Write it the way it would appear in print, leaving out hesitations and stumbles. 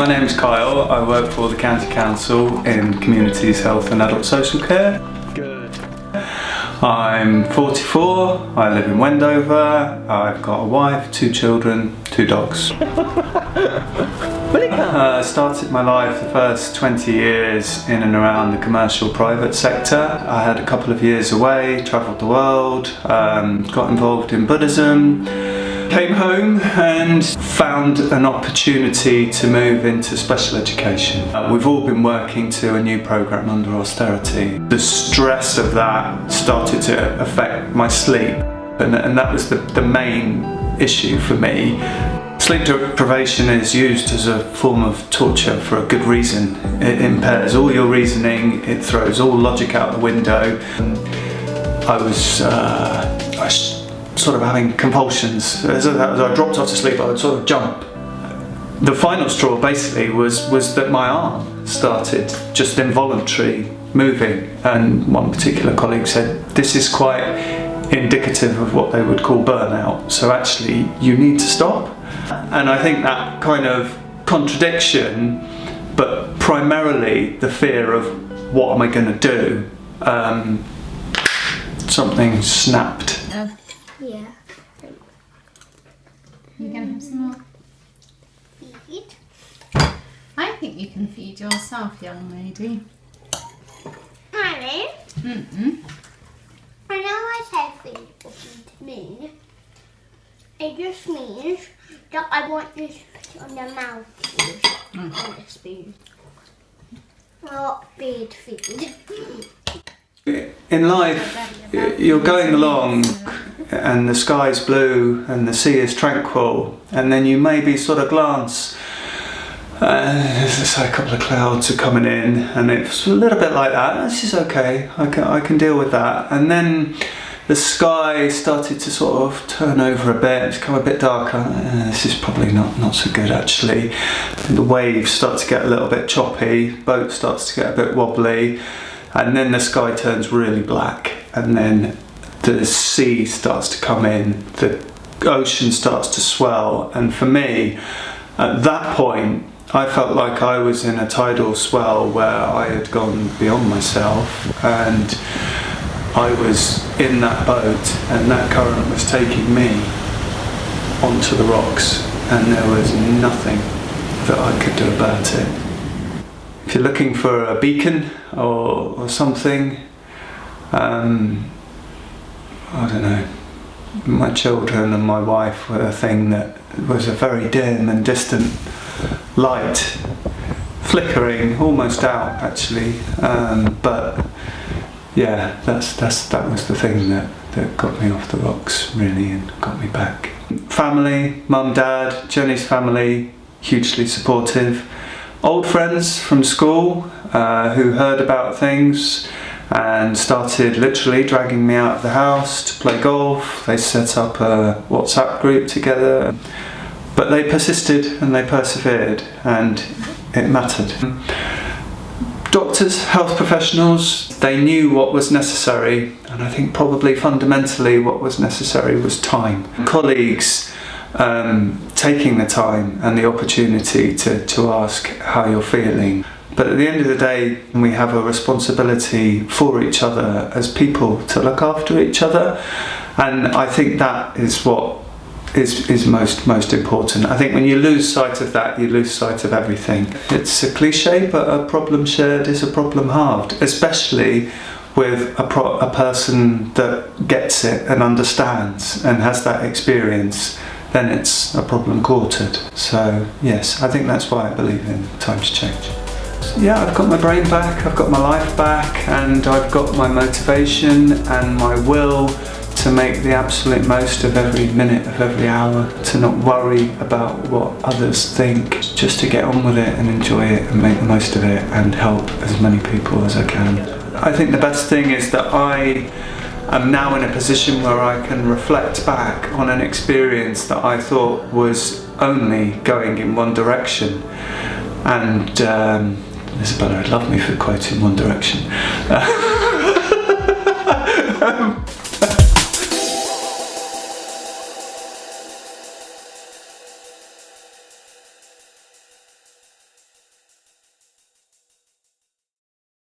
My name's Kyle. I work for the County Council in Communities, Health and Adult Social Care. Good. I'm 44, I live in Wendover, I've got a wife, 2 children, 2 dogs. Started my life the first 20 years in and around the commercial private sector. I had a couple of years away, travelled the world, got involved in Buddhism, came home and found an opportunity to move into special education. We've all been working to a new programme under austerity. The stress of that started to affect my sleep, and that was the main issue for me. Sleep deprivation is used as a form of torture for a good reason. It impairs all your reasoning, it throws all logic out the window. I was sort of having convulsions. As I dropped off to sleep, I would sort of jump. The final straw basically was that my arm started just involuntary moving, and one particular colleague said, this is quite indicative of what they would call burnout, so actually you need to stop. And I think that kind of contradiction, but primarily the fear of what am I going to do, something snapped. Yeah. You're going to have some more? Feed. I think you can feed yourself, young lady. Annie, I know I say feed or feed me. It just means that I want you to put it on your mouth on the spoon. Not feed. In life, you're going along and the sky's blue and the sea is tranquil, and then you maybe sort of glance, there's a couple of clouds are coming in and it's a little bit like that. This is okay, I can deal with that. And then the sky started to sort of turn over a bit, it's become a bit darker. This is probably not so good actually. The waves start to get a little bit choppy, boat starts to get a bit wobbly, and then the sky turns really black, and then the sea starts to come in, the ocean starts to swell, and for me, at that point, I felt like I was in a tidal swell where I had gone beyond myself, and I was in that boat, and that current was taking me onto the rocks, and there was nothing that I could do about it. If you're looking for a beacon or something, I don't know, my children and my wife were a thing that was a very dim and distant light, flickering, almost out actually, but yeah, that was the thing that got me off the rocks really and got me back. Family, mum, dad, Jenny's family, hugely supportive. Old friends from school who heard about things and started literally dragging me out of the house to play golf. They set up a WhatsApp group together, but they persisted and they persevered, and it mattered. Doctors, health professionals, they knew what was necessary, and I think probably fundamentally what was necessary was time. Colleagues taking the time and the opportunity to ask how you're feeling. But at the end of the day, we have a responsibility for each other as people to look after each other, and I think that is what is most important. I think when you lose sight of that, you lose sight of everything. It's a cliche, but a problem shared is a problem halved, especially with a person that gets it and understands and has that experience. Then it's a problem quartered. So yes, I think that's why I believe in time to change. Yeah, I've got my brain back, I've got my life back, and I've got my motivation and my will to make the absolute most of every minute of every hour, to not worry about what others think, just to get on with it and enjoy it and make the most of it and help as many people as I can. I think the best thing is that I am now in a position where I can reflect back on an experience that I thought was only going in one direction, and Isabella would love me for quoting One Direction.